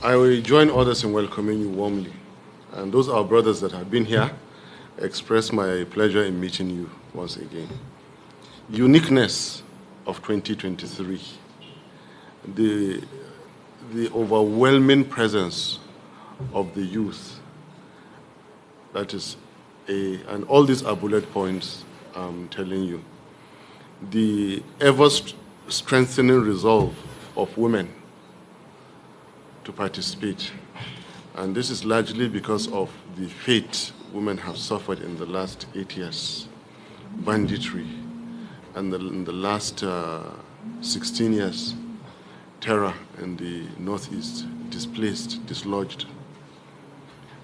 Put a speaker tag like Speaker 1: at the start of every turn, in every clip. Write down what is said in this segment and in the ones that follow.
Speaker 1: I will join others in welcoming you warmly. And those our brothers that have been here, express my pleasure in meeting you once again. Uniqueness of 2023, the overwhelming presence of the youth, that is and all these are bullet points I'm telling you. The ever-strengthening resolve of women to participate. And this is largely because of the fate women have suffered in the last 8 years, banditry, and in the last 16 years, terror in the Northeast, displaced, dislodged.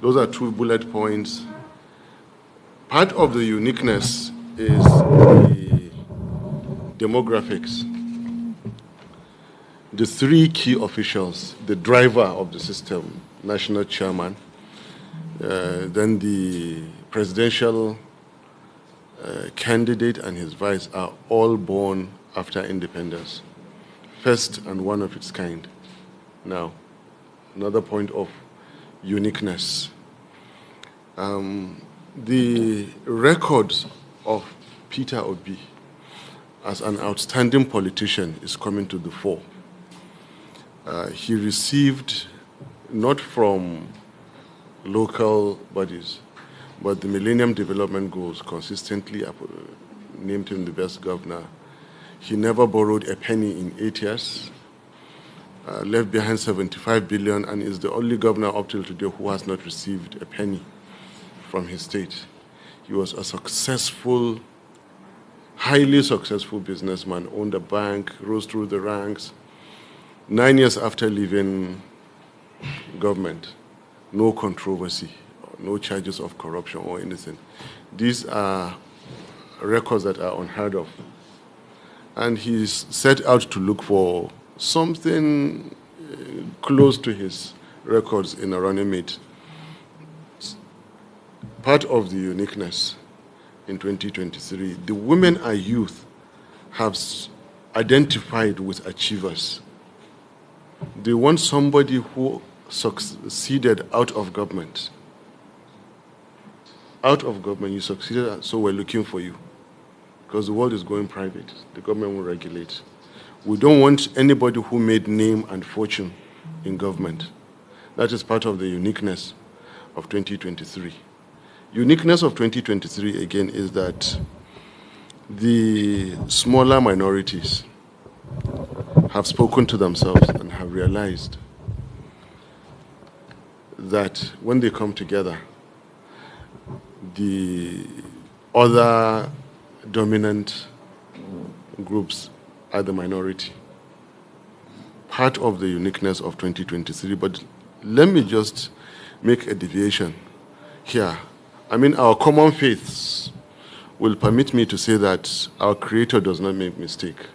Speaker 1: Those are 2 bullet points. Part of the uniqueness is the demographics. The 3 key officials, the driver of the system, national chairman, then the presidential candidate and his vice are all born after independence. First and one of its kind. Now, another point of uniqueness. The records of Peter Obi as an outstanding politician is coming to the fore. He received, not from local bodies, but the Millennium Development Goals consistently named him the best governor. He never borrowed a penny in 8 years, left behind 75 billion, and is the only governor up till today who has not received a penny from his state. He was a successful, highly successful businessman, owned a bank, rose through the ranks. 9 years after leaving government, no controversy, no charges of corruption or anything. These are records that are unheard of. And he's set out to look for something close to his records in a running mate. Part of the uniqueness in 2023, the women and youth have identified with achievers. They want somebody who succeeded out of government. Out of government, you succeeded, so we're looking for you. Because the world is going private. The government will regulate. We don't want anybody who made name and fortune in government. That is part of the uniqueness of 2023. Uniqueness of 2023, again, is that the smaller minorities have spoken to themselves and have realized that when they come together, the other dominant groups are the minority. Part of the uniqueness of 2023, but let me just make a deviation here. I mean, our common faiths will permit me to say that our Creator does not make mistake.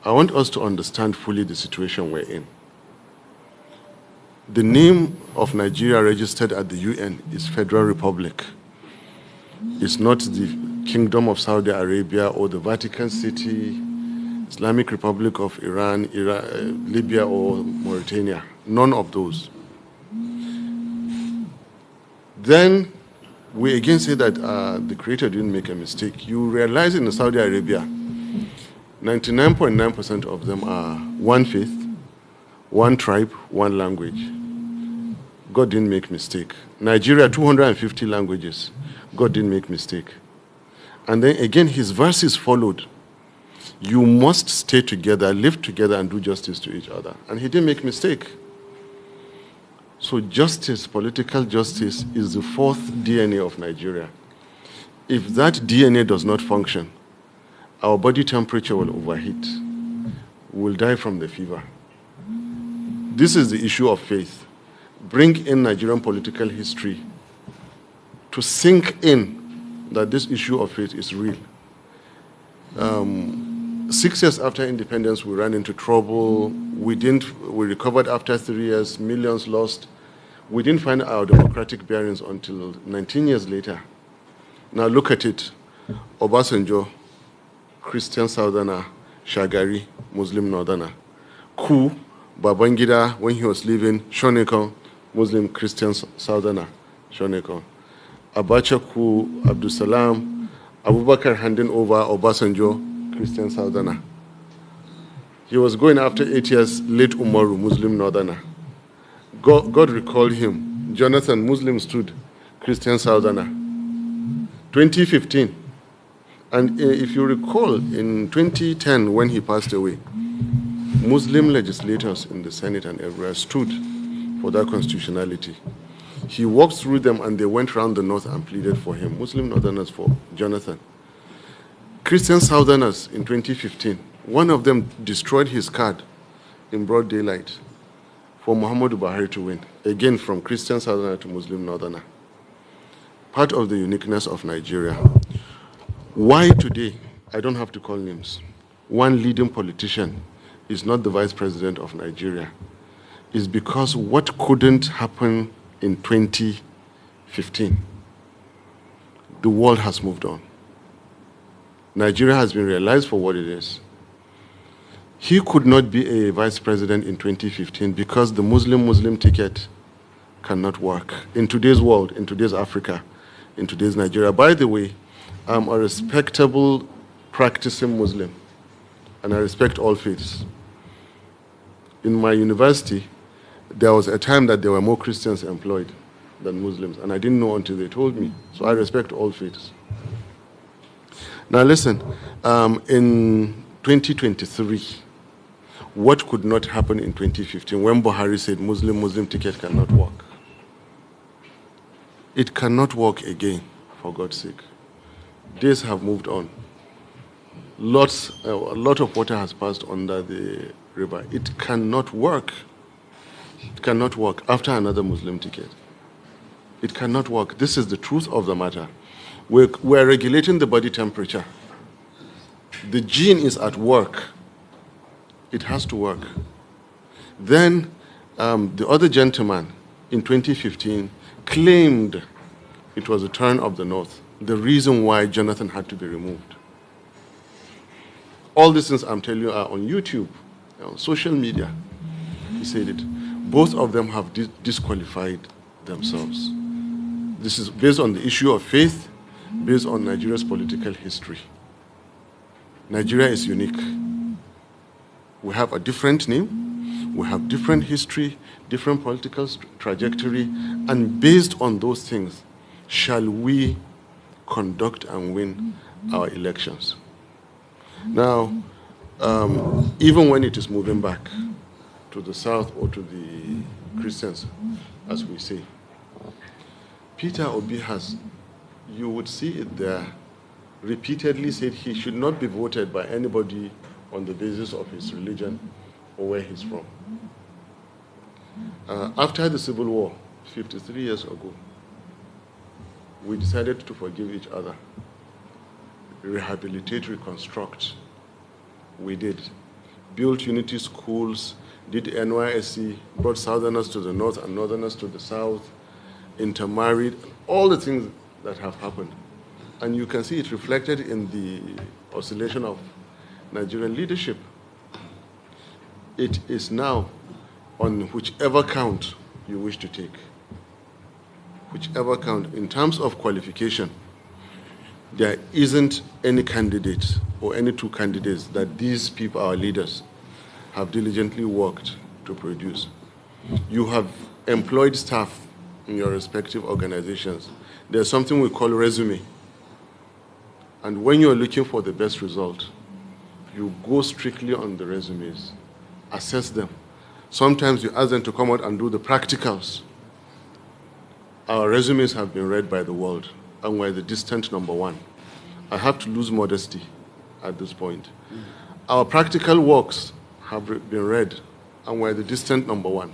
Speaker 1: I want us to understand fully the situation we're in. The name of Nigeria registered at the UN is Federal Republic. It's not the Kingdom of Saudi Arabia or the Vatican City, Islamic Republic of Iran, Libya or Mauritania. None of those. Then we again say that the Creator didn't make a mistake. You realize in Saudi Arabia, 99.9% of them are one faith, one tribe, one language. God didn't make mistake. Nigeria, 250 languages. God didn't make mistake. And then again, his verses followed. You must stay together, live together, and do justice to each other. And he didn't make mistake. So justice, political justice, is the 4th DNA of Nigeria. If that DNA does not function, our body temperature will overheat. We will die from the fever. This is the issue of faith. Bring in Nigerian political history to sink in that this issue of faith is real. 6 years after independence, we ran into trouble. We recovered after 3 years, millions lost. We didn't find our democratic bearings until 19 years later. Now look at it. Obasanjo, Christian Southerner, Shagari, Muslim Northerner. Coup, Babangida, when he was leaving, Shonekon, Muslim Christian Southerner, Shonekon. Abachaku, Abdul Salam, Abubakar handing over Obasanjo, Christian Southerner. He was going after 8 years, late Umaru, Muslim Northerner. God recalled him. Jonathan, Muslim stood, Christian Southerner. 2015. And if you recall, in 2010, when he passed away, Muslim legislators in the Senate and everywhere stood for that constitutionality. He walked through them and they went around the north and pleaded for him. Muslim Northerners for Jonathan. Christian Southerners in 2015, one of them destroyed his card in broad daylight for Muhammadu Buhari to win, again from Christian Southerner to Muslim Northerner. Part of the uniqueness of Nigeria. Why today, I don't have to call names, one leading politician is not the vice president of Nigeria is because what couldn't happen in 2015, the world has moved on. Nigeria has been realized for what it is. He could not be a vice president in 2015 because the Muslim ticket cannot work in today's world, in today's Africa, in today's Nigeria. By the way, I'm a respectable, practicing Muslim, and I respect all faiths. In my university, there was a time that there were more Christians employed than Muslims, and I didn't know until they told me. So I respect all faiths. Now listen, in 2023, what could not happen in 2015 when Buhari said Muslim ticket cannot work? It cannot work again, for God's sake. Days have moved on. A lot of water has passed under the river. It cannot work. It cannot work after another Muslim ticket. It cannot work. This is the truth of the matter. We're regulating the body temperature. The gene is at work. It has to work. Then the other gentleman in 2015 claimed it was a turn of the North, the reason why Jonathan had to be removed. All these things I'm telling you are on YouTube, on social media. He said it. Both of them have disqualified themselves. This is based on the issue of faith, based on Nigeria's political history. Nigeria is unique. We have a different name, we have different history, different political trajectory, and based on those things, shall we conduct and win our elections. Now, even when it is moving back to the south or to the Christians, as we say, Peter Obi has, you would see it there, repeatedly said he should not be voted by anybody on the basis of his religion or where he's from. After the Civil War, 53 years ago, we decided to forgive each other, rehabilitate, reconstruct. We did. Built unity schools, did NYSC, brought Southerners to the north and Northerners to the south, intermarried, all the things that have happened. And you can see it reflected in the oscillation of Nigerian leadership. It is now on whichever count you wish to take. Whichever count. In terms of qualification, there isn't any candidate or any two candidates that these people, our leaders, have diligently worked to produce. You have employed staff in your respective organizations. There's something we call resume. And when you're looking for the best result, you go strictly on the resumes, assess them. Sometimes you ask them to come out and do the practicals. Our resumes have been read by the world, and we're the distant number one. I have to lose modesty at this point. Our practical works have been read, and we're the distant number one.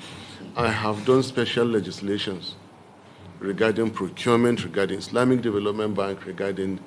Speaker 1: I have done special legislations regarding procurement, regarding Islamic Development Bank, regarding